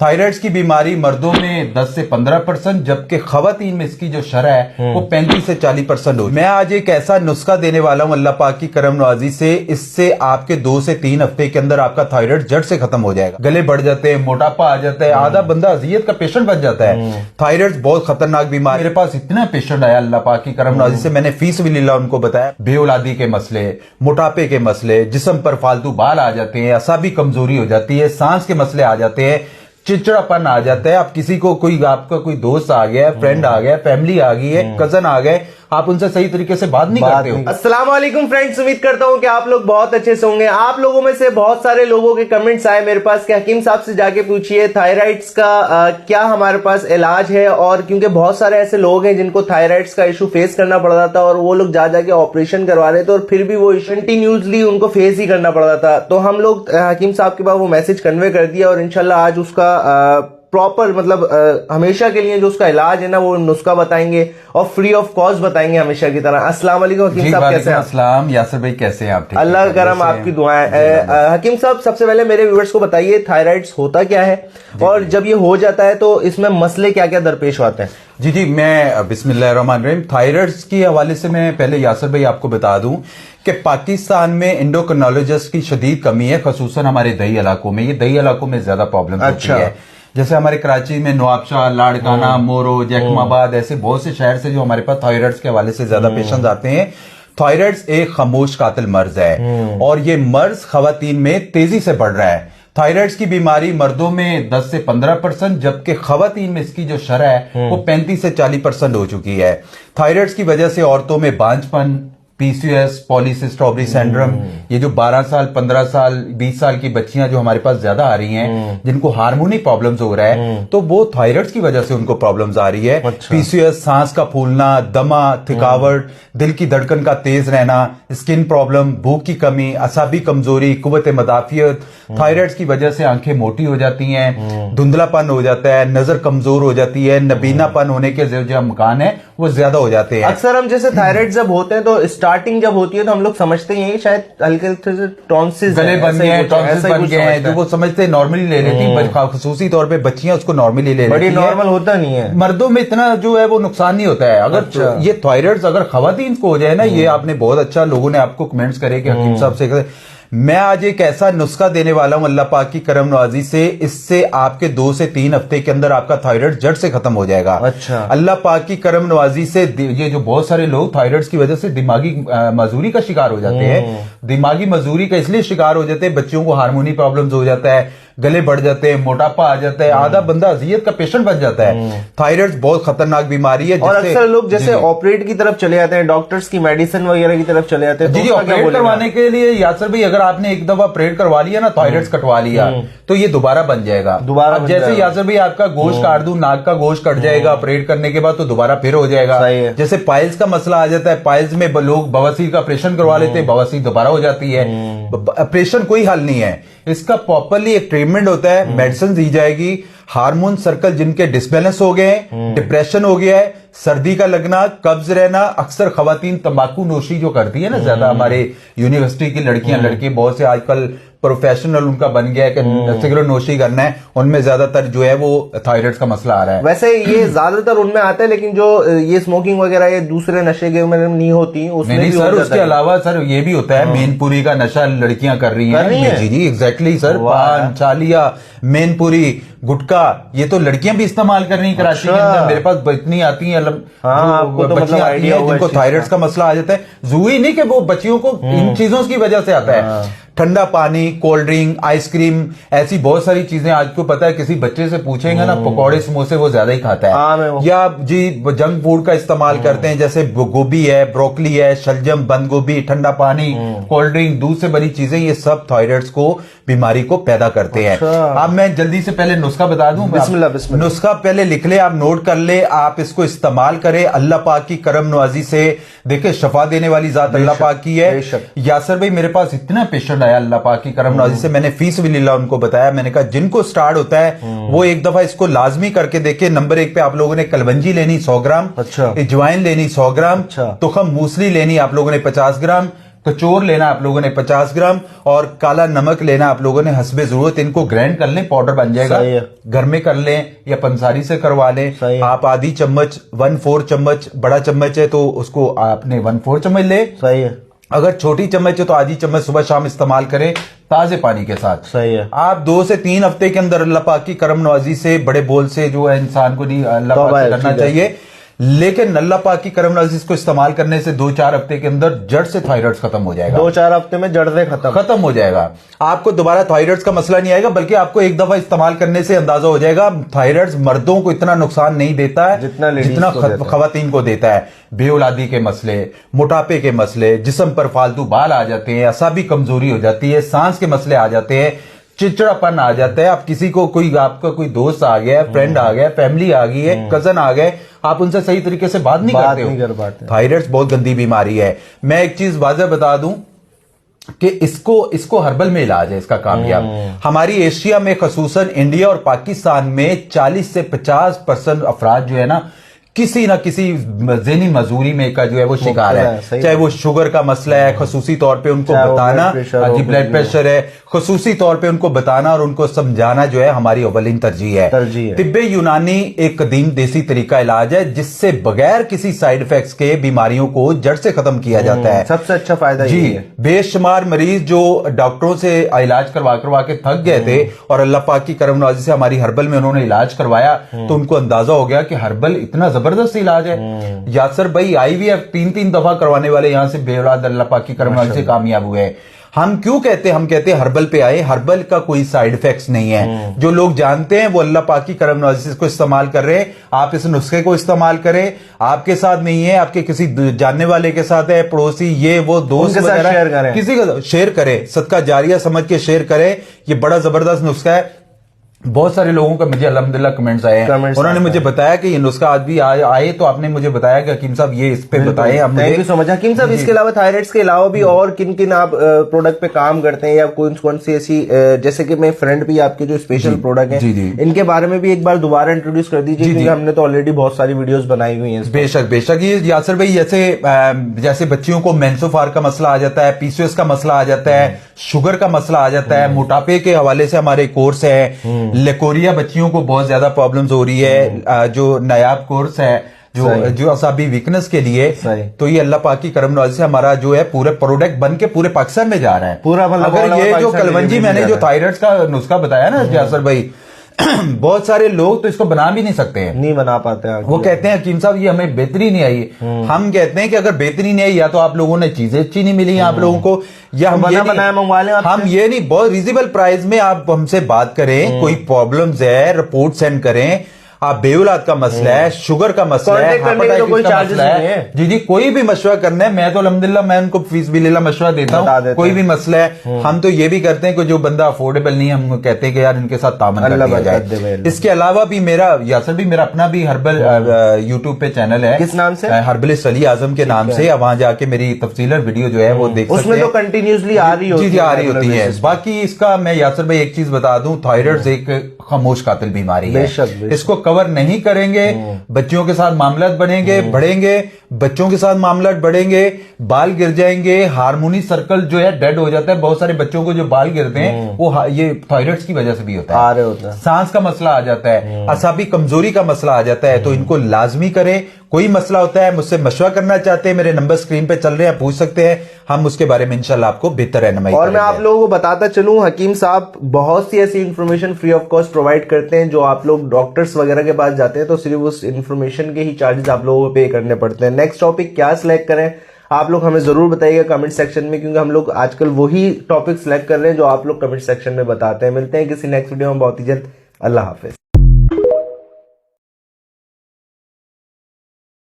Thyroid की बीमारी मर्दों में 10 से 15%, जबकि खवातीन में इसकी जो शरह है वो 35 से 40% हो। मैं आज एक ऐसा नुस्खा देने वाला हूं अल्लाह पाक की करम नवाजी से, इससे आपके 2 से 3 हफ्ते के अंदर आपका थायराइड जड़ से खत्म हो जाएगा। गले बढ़ जाते हैं, मोटापा आ जाता है, आधा बंदा अजियत का पेशेंट बन जाता है। थायराइड बहुत खतरनाक बीमारी। मेरे पास इतना पेशेंट आया अल्लाह पाक की करम नवाजी से, मैंने फीस बिल्लाह उनको बताया। बेऔलादी के मसले, मोटापे के मसले, जिस्म पर फालतू बाल आ जाते हैं, असाबी कमजोरी हो जाती है, सांस के मसले आ जाते हैं, चिड़चिड़ापन आ जाता है। आप किसी को आपका कोई दोस्त आ गया, फ्रेंड आ गया, फैमिली आ गई है, कजन आ गए, आप उनसे सही तरीके से बात नहीं करते हो। अस्सलाम वालेकुम फ्रेंड्स, उम्मीद करता हूं कि आप लोग बहुत अच्छे से होंगे। आप लोगों में से बहुत सारे लोगों के कमेंट्स आए मेरे पास कि हकीम साहब से जाके पूछिए थायराइड्स का क्या हमारे पास इलाज है। और क्योंकि बहुत सारे ऐसे लोग हैं जिनको थायराइड्स का इशू फेस करना पड़ रहा था और वो लोग जा जाके ऑपरेशन करवा रहे थे और फिर भी वो इशू कंटिन्यूसली उनको फेस ही करना पड़ रहा था। तो हम लोग हकीम साहब के पास वो मैसेज कन्वे कर दिया और इंशाल्लाह आज उसका प्रॉपर मतलब हमेशा के लिए जो उसका इलाज है ना वो नुस्खा बताएंगे और फ्री ऑफ कॉस्ट बताएंगे हमेशा की तरह। अस्सलाम वालेकुम हकीम साहब, कैसे हैं? अस्सलाम यासर भाई, कैसे हैं आप? अल्लाह का करम, आपकी दुआएं। हकीम साहब सबसे पहले मेरे व्यूअर्स को बताइए थायराइड्स होता क्या है और जब ये हो जाता है तो इसमें मसले क्या क्या दरपेश आते हैं? जी, मैं बिस्मिल्लाहिर्रहमानिर्रहीम। थायराइड्स के हवाले से मैं पहले यासर भाई आपको बता दूं कि पाकिस्तान में एंडोक्रिनोलॉजिस्ट की शदीद कमी है, खसूसन हमारे दही इलाकों में। ये दही इलाकों में ज्यादा प्रॉब्लम होती है। जैसे हमारे कराची में नवाबशाह, लाड़काना, मोरो, जैकमाबाद, ऐसे बहुत से शहर से जो हमारे पास थायराइड्स के हवाले से ज्यादा पेशेंट्स आते हैं। थायराइड्स एक खामोश कातिल मर्ज है और ये मर्ज खवातीन में तेजी से बढ़ रहा है। थायराइड्स की बीमारी मर्दों में 10 से 15%, जबकि खवातीन में इसकी जो शरह है वो 35 से 40% हो चुकी है। थायराइड्स की वजह से औरतों में बांझपन, पीसीओएस, पॉलीसिस्टिक ओवरी सिंड्रोम, ये जो 12 साल, 15 साल, 20 साल की बच्चियां जो हमारे पास ज्यादा आ रही हैं, जिनको हार्मोनी प्रॉब्लम्स हो रहा है, तो वो थायराइड्स की वजह से उनको प्रॉब्लम्स आ रही है। पीसीओएस, सांस का फूलना, दमा, थकावट, दिल की धड़कन का तेज रहना, स्किन प्रॉब्लम, भूख की कमी, असाबी कमजोरी, कुव्वत मदाफियत। थायराइड्स की वजह से आंखें मोटी हो जाती हैं, धुंधलापन हो जाता है, नजर कमजोर हो जाती है, नबीनापन होने के जो अमकान है वो ज्यादा हो जाते हैं। अक्सर हम जैसे थायराइड जब होते हैं तो स्टार्टिंग जब होती है तो हम लोग समझते हैं शायद हल्के से टॉन्सिस गले बन गए हैं, टॉन्सिस बन गए हैं, जो वो समझते हैं नॉर्मली ले लेती हैं। खसूसी तौर पे बच्चियां उसको नॉर्मली ले लेती हैं। नॉर्मल होता नहीं है। मर्दों में इतना जो है वो नुकसान नहीं होता है। अगर ये थायराइड्स अगर खवातीन को हो जाए ना, ये आपने बहुत अच्छा, लोगों ने आपको कमेंट्स करे कि हकीम साहब से मैं आज एक ऐसा नुस्खा देने वाला हूं अल्लाह पाक की करम नवाजी से, इससे आपके 2 से 3 हफ्ते के अंदर आपका थायराइड जड़ से खत्म हो जाएगा। अच्छा। अल्लाह पाक की करम नवाजी से ये जो बहुत सारे लोग थायराइड की वजह से दिमागी मजूरी का शिकार हो जाते हैं। दिमागी मजूरी का इसलिए शिकार हो जाते हैं, बच्चों को हार्मोनी प्रॉब्लम्स हो जाता है, गले बढ़ जाते हैं, मोटापा आ जाता है, आधा बंदा अजियत का पेशेंट बन जाता है। थायराइड बहुत खतरनाक बीमारी है और अक्सर लोग जैसे ऑपरेट की तरफ चले जाते हैं, डॉक्टर्स की मेडिसिन वगैरह की तरफ चले जाते हैं। जी, ऑपरेट करवाने के लिए यासर भाई, अगर आपने एक दफा ऑपरेट करवा लिया ना, थायराइड कटवा लिया, तो ये दोबारा बन जाएगा। दोबारा जैसे यासर भाई आपका गोश्त काट दूं, नाक का गोश्त कट जाएगा ऑपरेट करने के बाद, तो दोबारा फिर हो जाएगा। जैसे पाइल्स का मसला आ जाता है, पाइल्स में लोग बवासीर का ऑपरेशन करवा लेते हैं, बवासीर दोबारा हो जाती है। ऑपरेशन कोई हल नहीं है, इसका प्रॉपरली एक ट्रीटमेंट होता है, मेडिसिन दी जाएगी। हार्मोन सर्कल जिनके डिसबैलेंस हो गए हैं, डिप्रेशन हो गया है, सर्दी का लगना, कब्ज रहना, अक्सर खवातीन तंबाकू नोशी जो करती है ना ज्यादा, हमारे यूनिवर्सिटी की लड़कियां लड़के बहुत से आजकल प्रोफेशनल उनका बन गया है कि सिगरेट नोशी करना है, उनमें ज्यादातर जो है वो थायराइड का मसला आ रहा है। वैसे ये ज्यादातर उनमें आता है, लेकिन जो ये स्मोकिंग वगैरह ये दूसरे नशे के में नहीं होती, उसमें नहीं सर, उसके अलावा सर ये भी होता है, मेनपुरी का नशा लड़कियां कर रही हैं। जी एग्जैक्टली सर, पान, चालिया, मेनपुरी, गुटखा, ये तो लड़कियां भी इस्तेमाल कर रही हैं कराची के अंदर। मेरे पास इतनी आती हैं बच्चियां आती हैं जिनको थायराइड का मसला आ जाता है। जरूरी नहीं कि वो बच्चियों को इन चीजों की वजह से आता है। ठंडा पानी, कोल्ड ड्रिंक, आइसक्रीम, ऐसी बहुत सारी चीजें आज को पता है, किसी बच्चे से पूछेंगे ना, पकौड़े समोसे वो ज्यादा ही खाता है। या जी जंक फूड का इस्तेमाल करते हैं, जैसे गोभी है, ब्रोकली है, शलजम, बंद गोभी, ठंडा पानी, कोल्ड ड्रिंक, दूध से बनी चीजें, ये सब थायराइड्स को, बीमारी को पैदा करते हैं। अब मैं जल्दी से पहले नुस्खा बता दूं। बिस्मिल्लाह। नुस्खा पहले लिख ले, आप नोट कर ले, आप इसको इस्तेमाल करें। अल्लाह पाक की करम नवाजी से देखे शफा देने वाली जात अल्लाह पाक की है। यासर भाई मेरे पास इतना पेशेंट आया अल्लाह पाक की करम नवाजी से, मैंने फीस बिल्लाह उनको बताया, मैंने कहा जिनको स्टार्ट होता है वो एक दफा इसको लाजमी करके देखे। नंबर 1 पे आप लोगों ने कलवंजी लेनी 100 ग्राम, अच्छा, अजवाइन लेनी 100 ग्राम, तुखम मूसली लेनी आप लोगों ने 50 ग्राम, कचौर लेना आप लोगों ने 50 ग्राम, और काला नमक लेना आप लोगों ने हस्बे जरूरत। इनको ग्राइंड कर लें, पाउडर बन जाएगा। सही है। घर में कर लें या पंसारी से करवा लें। सही है। आप आधी चम्मच 1/4 चम्मच, बड़ा चम्मच है तो उसको आपने 1/4 चम्मच ले। सही है। अगर छोटी चम्मच है तो आधी चम्मच सुबह शाम इस्तेमाल करें ताजे पानी के साथ। सही है। आप 2 से 3 हफ्ते के अंदर अल्लाह पाक की करम नवाजी से, बड़े बोल से जो है इंसान को नहीं अल्लाह पाक से करना चाहिए, लेकिन अल्लाह पाक की करम नवाजी को इस्तेमाल करने से 2-4 हफ्ते के अंदर जड़ से थायराइड खत्म हो जाएगा। 2-4 हफ्ते में जड़ से खत्म हो जाएगा। आपको दोबारा थायराइड का मसला नहीं आएगा, बल्कि आपको एक दफा इस्तेमाल करने से अंदाजा हो जाएगा थायराइड मर्दों को इतना नुकसान नहीं देता है जितना खवातीन को देता है। बेऔलादी के मसले, मोटापे के मसले, जिस्म पर फालतू बाल आ जाते हैं, असाबी कमजोरी हो जाती है, सांस के मसले आ जाते हैं, चिड़चिड़ापन आ जाता है। आप किसी को आपका कोई दोस्त आ गया, फ्रेंड आ गया, फैमिली आ गई है, कजन आ गए, आप उनसे सही तरीके से बात नहीं कर पाते। थायराइड बहुत गंदी बीमारी है। मैं एक चीज वाज़ेह बता दूं कि इसको हर्बल में इलाज है इसका कामयाब। हमारी एशिया में खसूसन इंडिया और पाकिस्तान में 40 से 50% अफराद जो है ना किसी ना किसी ज़हनी मजबूरी में का जो है वो शिकार है। चाहे वो शुगर का मसला है, खसूसी तौर पे उनको बताना, ब्लड प्रेशर है, खसूसी तौर पे उनको बताना और उनको समझाना जो है हमारी अव्वलीन तरजीह है। तिब्बे यूनानी एक कदीम देसी तरीका इलाज है जिससे बगैर किसी साइड इफेक्ट्स के बीमारियों को जड़ से खत्म किया जाता है। सबसे अच्छा फायदा जी है। बेशुमार मरीज जो डॉक्टरों से इलाज करवा के थक गए थे और अल्लाह पाक की करम नवाजी से हमारी हर्बल में उन्होंने इलाज करवाया तो उनको अंदाजा हो गया कि हर्बल इतना जबरदस्त इलाज है। यासर भाई IVF 3-3 दफा करवाने वाले यहां से बेऔलाद अल्लाह पाक की करम नवाजी से कामयाब हुए हैं। हम क्यों कहते हैं, हम कहते हैं हर्बल पे आए, हर्बल का कोई साइड इफेक्ट्स नहीं है। जो लोग जानते हैं वो अल्लाह पाक की करम नवाजी को इस्तेमाल कर रहे हैं। आप इस नुस्खे को इस्तेमाल करें, आपके साथ नहीं है, आपके किसी जानने वाले के साथ है, पड़ोसी, ये वो दोस्त वगैरह, किसी का शेयर करें, सदका जारिया समझ के शेयर करें। ये बड़ा जबरदस्त नुस्खा है। बहुत सारे लोगों का मुझे अल्हम्दुलिल्लाह कमेंट्स आए हैं, उन्होंने मुझे बताया कि ये नुस्खा आज भी आए तो आपने मुझे बताया कि हकीम साहब ये इस पे बताए। थैंक यू सो मच हकीम साहब। इसके अलावा थायराइड्स के अलावा भी और किन किन आप प्रोडक्ट पे काम करते हैं या कौन सी ऐसी, जैसे कि मैं फ्रेंड भी आपके जो स्पेशल प्रोडक्ट है इनके बारे में भी एक बार दोबारा इंट्रोड्यूस कर दीजिए, क्योंकि हमने तो ऑलरेडी बहुत सारी वीडियोस बनाई हुई हैं। बेशक ये यासर भाई जैसे बच्चियों को मेंसोफार का मसला आ जाता है, PCOS का मसला आ जाता है, शुगर का मसला आ जाता है, मोटापे के हवाले से हमारे कोर्स है, लेकोरिया बच्चियों को बहुत ज्यादा प्रॉब्लम्स हो रही है, जो नायाब कोर्स है जो असाबी वीकनेस के लिए, तो ये अल्लाह पाक की करम नवाजी से हमारा जो है पूरे प्रोडक्ट बन के पूरे पाकिस्तान में जा रहा है पूरा। अगर ये जो कलवंजी मैंने जो थायराइड का नुस्खा बताया ना यासर भाई, बहुत सारे लोग तो इसको बना भी नहीं सकते हैं, नहीं बना पाते हैं। वो कहते हैं हकीम साहब ये हमें बेहतरी नहीं आई। हम कहते हैं कि अगर बेहतरी नहीं आई, या तो आप लोगों ने चीजें अच्छी नहीं मिली आप लोगों को, या हम ये नहीं बहुत रीजनेबल प्राइस में आप हमसे बात करें, कोई प्रॉब्लम्स है रिपोर्ट सेंड करें। आप बेऔलाद का मसला है, शुगर का मसला है, तो कोई चार्जेस नहीं है। जी कोई भी मशवरा करना है, मैं तो अल्हम्दुलिल्लाह मैं उनको फीस भी लेला मशवरा देता हूँ। कोई भी मसला है हम तो ये भी करते हैं कि जो बंदा अफोर्डेबल नहीं है हम कहते हैं कि यार इनके साथ तामन कर दिया जाए। इसके अलावा भी मेरा यासर भी मेरा अपना भी हर्बल यूट्यूब पे चैनल है। किस नाम से? हर्बलिस्ट अली आजम के नाम से। वहां जाके मेरी तफसीलर वीडियो जो है वो देख सकते हैं, उसमें तो कंटिन्यूसली आ रही होती है। बाकी इसका मैं यासर भाई एक चीज बता दूं, थायराइड एक खामोश कातिल बीमारी है। इसको कवर नहीं करेंगे, बच्चियों के साथ मामलात बढ़ेंगे, बच्चों के साथ मामलात बढ़ेंगे, बाल गिर जाएंगे, हार्मोनी सर्कल जो है डेड हो जाता है। बहुत सारे बच्चों को जो बाल गिरते हैं वो ये थायराइड की वजह से भी होता है। सांस का मसला आ जाता है, असाबी कमजोरी का मसला आ जाता है। तो इनको लाजमी करें। कोई मसला होता है मुझसे मशवरा करना चाहते हैं, मेरे नंबर स्क्रीन पे चल रहे हैं, पूछ सकते हैं, हम उसके बारे में इंशाल्लाह आपको बेहतर रहनुमाई करेंगे। और मैं आप लोगों को बताता चलूं, हकीम साहब बहुत सी ऐसी information free of cost provide करते हैं। जो आप लोग डॉक्टर्स वगैरह के पास जाते हैं तो सिर्फ उस इंफॉर्मेशन के ही चार्जेस आप लोगों को पे करने पड़ते हैं। नेक्स्ट टॉपिक क्या सिलेक्ट करें आप लोग हमें जरूर बताइएगा कमेंट सेक्शन में, क्योंकि हम लोग आजकल वही टॉपिक सिलेक्ट कर रहे हैं जो आप लोग कमेंट सेक्शन में बताते हैं। मिलते हैं किसी नेक्स्ट वीडियो में बहुत ही जल्द। अल्लाह हाफिज।